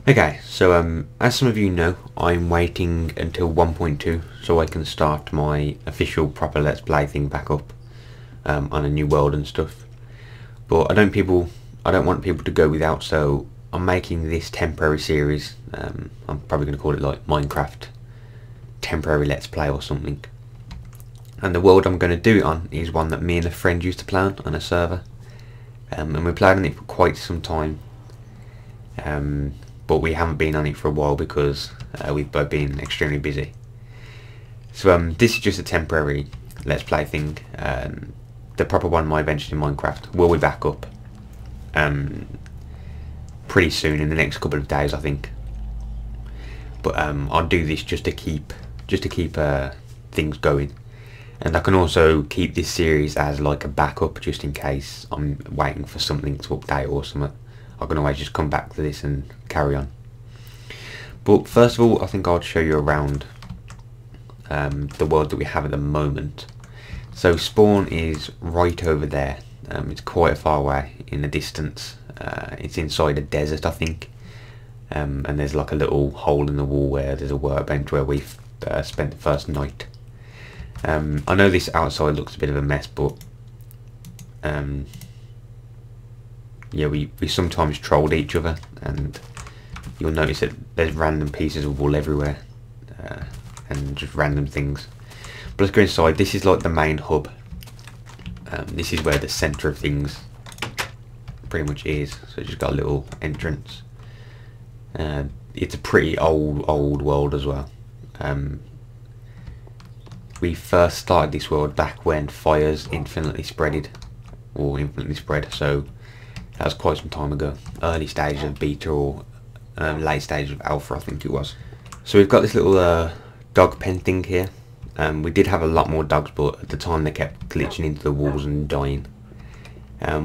Okay, so as some of you know, I'm waiting until 1.2 so I can start my official proper Let's Play thing back up on a new world and stuff. But I don't want people to go without, so I'm making this temporary series. I'm probably going to call it like Minecraft temporary Let's Play or something. And the world I'm going to do it on is one that me and a friend used to play on a server, and we played on it for quite some time. But we haven't been on it for a while because we've both been extremely busy. So this is just a temporary Let's Play thing. The proper one, my adventures in Minecraft, will be back up pretty soon, in the next couple of days, I think. But I'll do this just to keep things going, and I can also keep this series as like a backup just in case I'm waiting for something to update or something. I can always just come back to this and carry on. But first of all, I think I'll show you around the world that we have at the moment. So spawn is right over there. It's quite far away in the distance. It's inside a desert, I think. And there's like a little hole in the wall where there's a workbench where we've spent the first night. I know this outside looks a bit of a mess, but yeah, we sometimes trolled each other, and you'll notice that there's random pieces of wool everywhere and just random things. But let's go inside. This is like the main hub. This is where the centre of things pretty much is. So it's just got a little entrance. It's a pretty old world as well. We first started this world back when fires infinitely spread, so that was quite some time ago. Early stages of beta or late stages of alpha, I think it was. So we've got this little dog pen thing here. We did have a lot more dogs, but at the time they kept glitching into the walls and dying.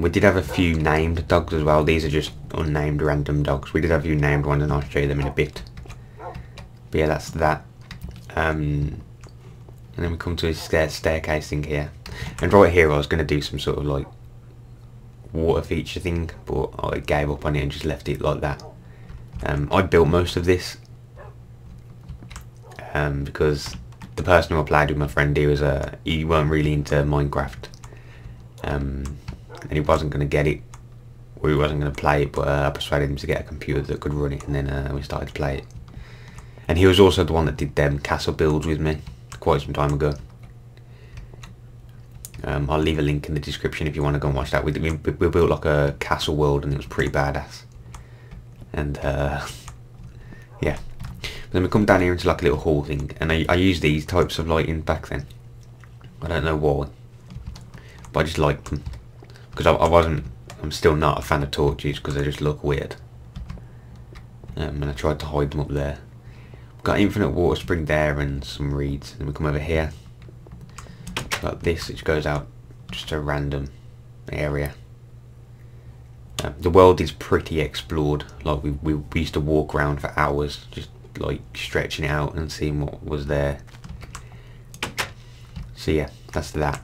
We did have a few named dogs as well. These are just unnamed random dogs. We did have a few named ones, and I'll show you them in a bit. But yeah, that's that. And then we come to this staircase thing here. And right here I was going to do some sort of like water feature thing, but I gave up on it and just left it like that. I built most of this because the person who I played with, my friend, he weren't really into Minecraft, and he wasn't going to get it, or he wasn't going to play it, but I persuaded him to get a computer that could run it, and then we started to play it. And he was also the one that did them castle builds with me quite some time ago. I'll leave a link in the description if you want to go and watch that. We built like a castle world, and it was pretty badass. And yeah. But then we come down here into like a little hall thing, and I use these types of lighting back then. I don't know why, but I just liked them because I'm still not a fan of torches because they just look weird. And I tried to hide them up there. We've got infinite water spring there and some reeds. And we come over here. Got this, which goes out just a random area. The world is pretty explored. Like we used to walk around for hours, just like stretching it out and seeing what was there. So yeah, that's that.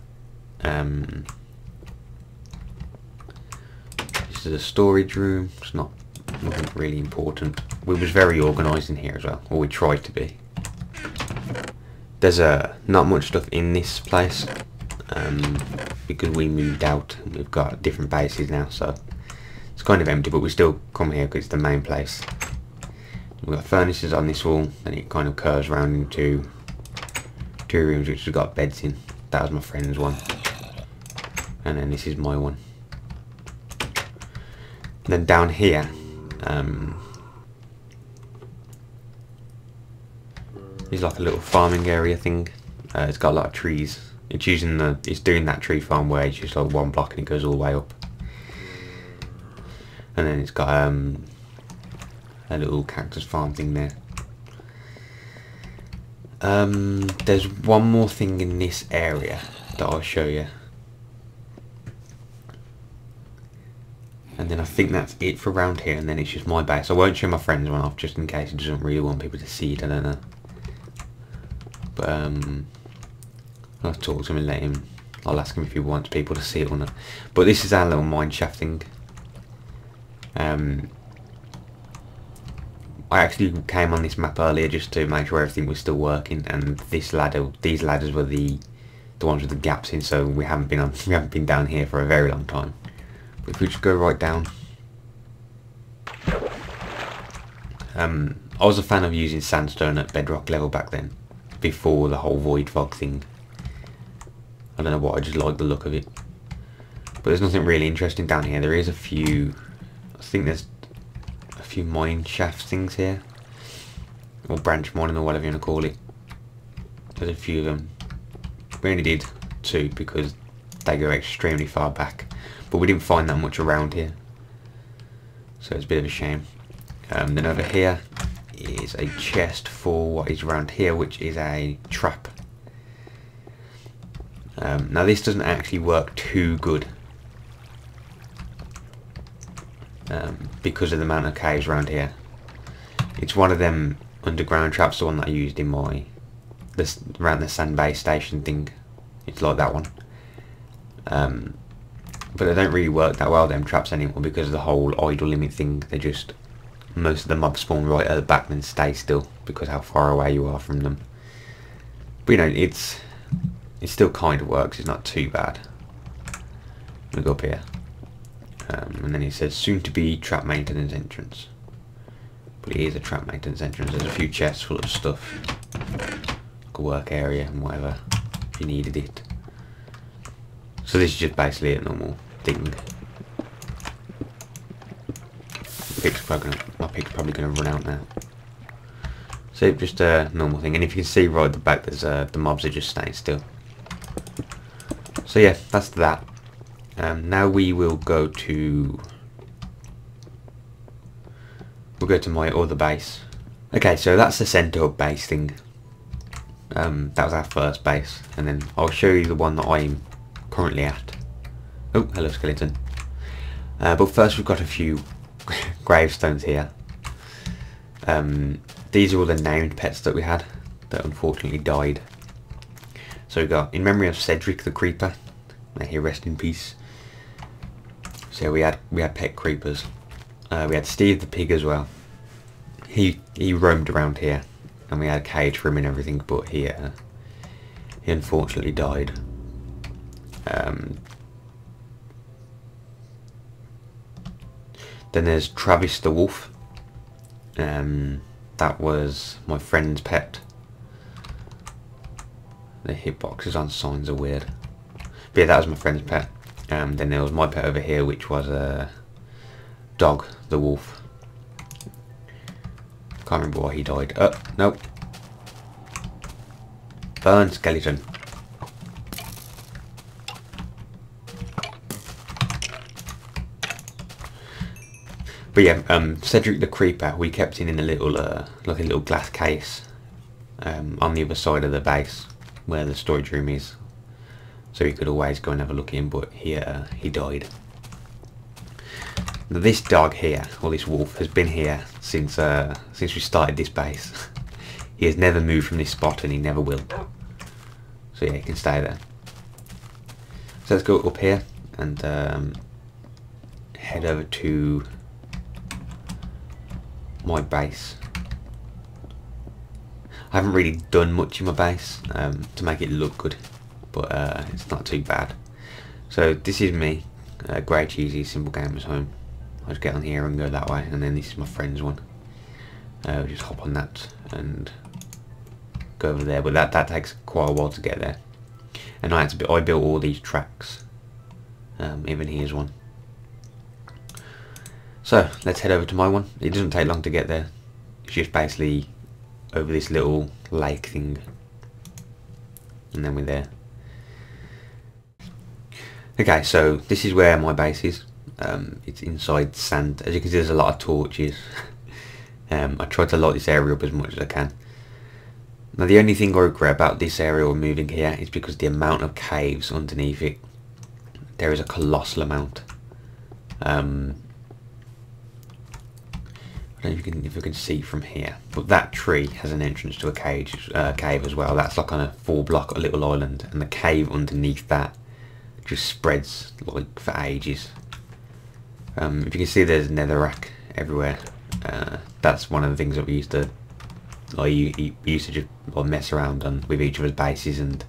This is a storage room. It's nothing really important. We was very organised in here as well, or we tried to be. There's not much stuff in this place because we moved out and we've got different bases now, so it's kind of empty, but we still come here because it's the main place. We've got furnaces on this wall, and it kind of curves around into two rooms which have got beds in. That was my friend's one, and then this is my one. And then down here is like a little farming area thing. It's got a lot of trees. It's doing that tree farm where it's just like one block and it goes all the way up. And then it's got a little cactus farm thing there. There's one more thing in this area that I'll show you. And then I think that's it for around here, and then it's just my base. I won't show my friend's one off just in case he doesn't really want people to see it, I don't know. But I'll talk to him and let him, I'll ask him if he wants people to see it or not. But this is our little mine shaft thing. I actually came on this map earlier just to make sure everything was still working, and these ladders were the ones with the gaps in, so we haven't been down here for a very long time. But if we just go right down, I was a fan of using sandstone at bedrock level back then, before the whole void fog thing. I don't know what, I just like the look of it. But there's nothing really interesting down here. There is a few, I think there's a few mine shaft things here, or branch mining, or whatever you want to call it. There's a few of them. We only did 2 because they go extremely far back, but we didn't find that much around here, so it's a bit of a shame. Then over here is a chest for what is around here, which is a trap. Now this doesn't actually work too good because of the amount of caves around here. It's one of them underground traps, the one that I used in my around the sand base station thing. It's like that one, but they don't really work that well, them traps, anymore, because of the whole idle limit thing. They just, most of the mobs spawn right at the back and stay still because how far away you are from them. But you know, it still kind of works. It's not too bad. We go up here, and then it says soon to be trap maintenance entrance. But it is a trap maintenance entrance. There's a few chests full of stuff, like a work area and whatever, if you needed it. So this is just basically a normal thing. My pic's probably going to run out now. So just a normal thing, and if you can see right at the back, there's the mobs are just staying still. So yeah, that's that. Now we will go to my other base. Okay, so that's the centre hub base thing. That was our first base, and then I'll show you the one that I'm currently at. Oh, hello skeleton. But first we've got a few gravestones here. These are all the named pets that we had that unfortunately died. So we got in memory of Cedric the Creeper. May he rest in peace. So we had pet creepers. We had Steve the Pig as well. He roamed around here, and we had a cage for him and everything, but he unfortunately died. Then there's Travis the Wolf. That was my friend's pet. The hitboxes on signs are weird. But yeah, that was my friend's pet. Then there was my pet over here, which was a Dog the Wolf. Can't remember why he died. Oh, nope. Burn, skeleton. But yeah, Cedric the Creeper, we kept him in a little, like a little glass case, on the other side of the base, where the storage room is. So you could always go and have a look in, but he died. Now this dog here, or this wolf, has been here since we started this base. He has never moved from this spot, and he never will. So yeah, he can stay there. So let's go up here and head over to my base. I haven't really done much in my base to make it look good, but it's not too bad. So this is me, Grey Cheesy SimpleGamerz home. I'll just get on here and go that way, and then this is my friend's one. We'll just hop on that and go over there, but that takes quite a while to get there. And I built all these tracks, even here's one. So let's head over to my one. It doesn't take long to get there. It's just basically over this little lake thing, and then we're there. Okay, so this is where my base is. It's inside sand. As you can see, there's a lot of torches. I tried to light this area up as much as I can. Now the only thing I regret about this area or moving here is because the amount of caves underneath it. There is a colossal amount. I don't know if you can see from here, but that tree has an entrance to a cave as well. That's like on a 4-block little island, and the cave underneath that just spreads like for ages. If you can see, there's netherrack everywhere. That that's one of the things that we used to, like, we used to just like mess around on with each other's bases, and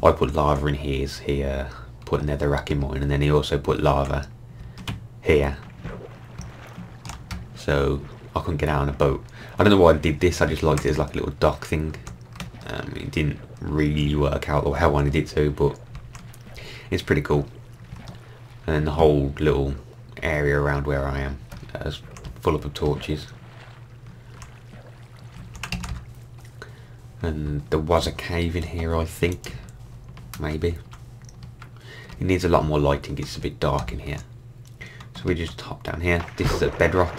I put lava in his, he put a nether rack in mine, and then he also put lava here, so I couldn't get out on a boat. I don't know why I did this, I just liked it as like a little dock thing. It didn't really work out how I wanted it to, but it's pretty cool. And then the whole little area around where I am is full up of torches. And there was a cave in here, I think. Maybe. It needs a lot more lighting, it's a bit dark in here. So we just hop down here. This is at bedrock.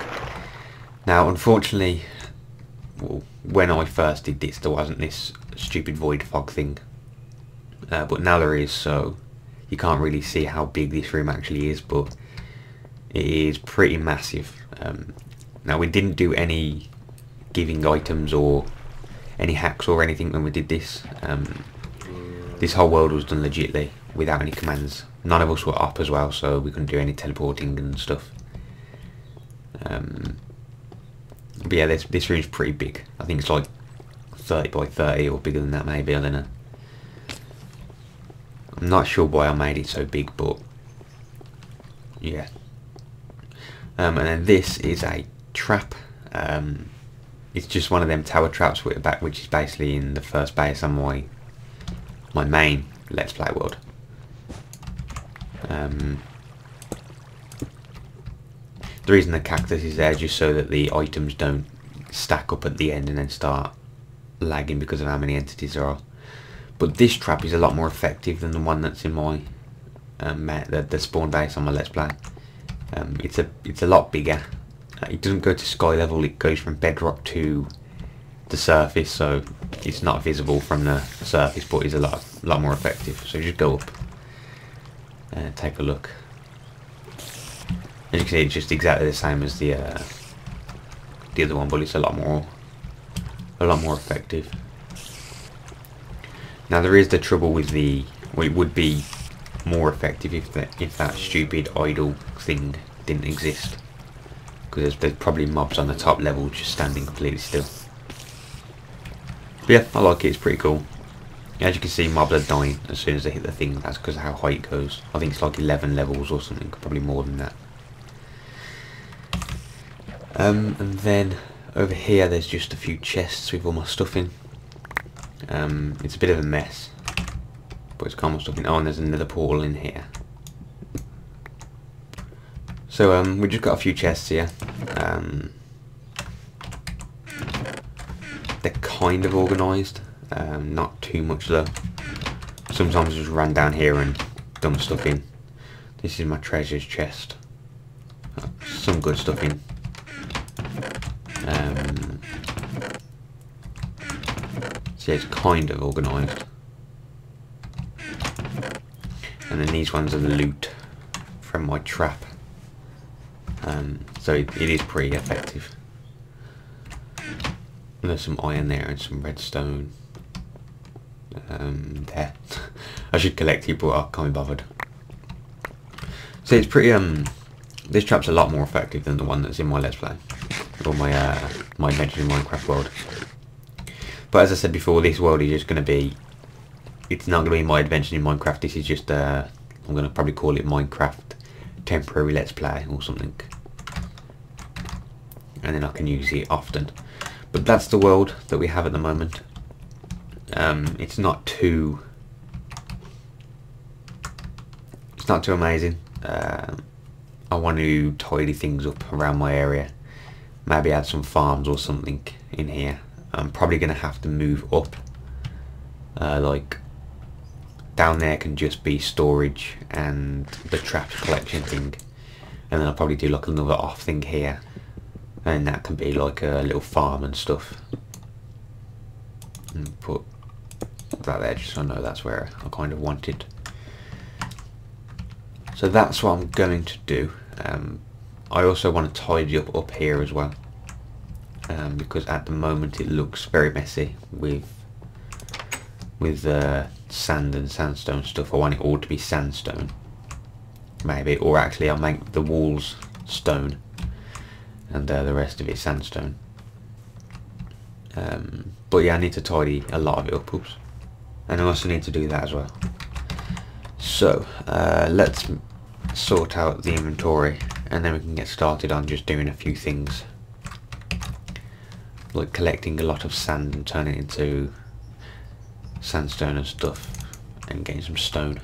Now, unfortunately, well, when I first did this, there wasn't this stupid void fog thing. But now there is, so you can't really see how big this room actually is, but it is pretty massive. Now, we didn't do any giving items or any hacks or anything when we did this. This whole world was done legitly without any commands. None of us were up as well, so we couldn't do any teleporting and stuff. But yeah, this room's pretty big. I think it's like 30 by 30 or bigger than that maybe, I don't know. I'm not sure why I made it so big, but yeah. And then this is a trap. It's just one of them tower traps which is basically in the first base on my main Let's Play world. The reason the cactus is there just so that the items don't stack up at the end and then start lagging because of how many entities there are. But this trap is a lot more effective than the one that's in my the spawn base on my Let's Play. It's a lot bigger. It doesn't go to sky level, it goes from bedrock to the surface, so it's not visible from the surface, but it's a lot more effective. So just go up and take a look. As you can see, it's just exactly the same as the other one, but it's a lot more effective. Now there is the trouble with well, it would be more effective if that stupid idle thing didn't exist, because there's probably mobs on the top level just standing completely still. But yeah, I like it. It's pretty cool. As you can see, mobs are dying as soon as they hit the thing. That's because of how high it goes. I think it's like 11 levels or something, probably more than that. And then over here there's just a few chests with all my stuff in. It's a bit of a mess, but it's got my stuff in. Oh, and there's another portal in here. So we just got a few chests here. They're kind of organised, not too much though. Sometimes I just run down here and dump stuff in. This is my treasures chest. Some good stuff in. So yeah, it's kind of organised. And then these ones are the loot from my trap. So it is pretty effective. And there's some iron there and some redstone. There. I should collect it, but I can't be bothered. So it's pretty this trap's a lot more effective than the one that's in my Let's Play, or my Adventure in Minecraft world. But as I said before, this world is just going to be, it's not going to be my Adventure in Minecraft. This is just I'm going to probably call it Minecraft Temporary Let's Play or something, and then I can use it often. But that's the world that we have at the moment. It's not too amazing. I want to tidy things up around my area, maybe add some farms or something in here. I'm probably going to have to move up, like down there can just be storage and the traps collection thing, and then I'll probably do like another off thing here, and that can be like a little farm and stuff, and put that there just so I know that's where I kind of want it. So that's what I'm going to do. I also want to tidy up here as well, because at the moment it looks very messy with sand and sandstone stuff. I want it all to be sandstone, maybe, or actually I'll make the walls stone, and the rest of it sandstone. But yeah, I need to tidy a lot of it up. Oops. And I also need to do that as well. So let's sort out the inventory, and then we can get started on just doing a few things, like collecting a lot of sand and turning it into sandstone and stuff, and getting some stone.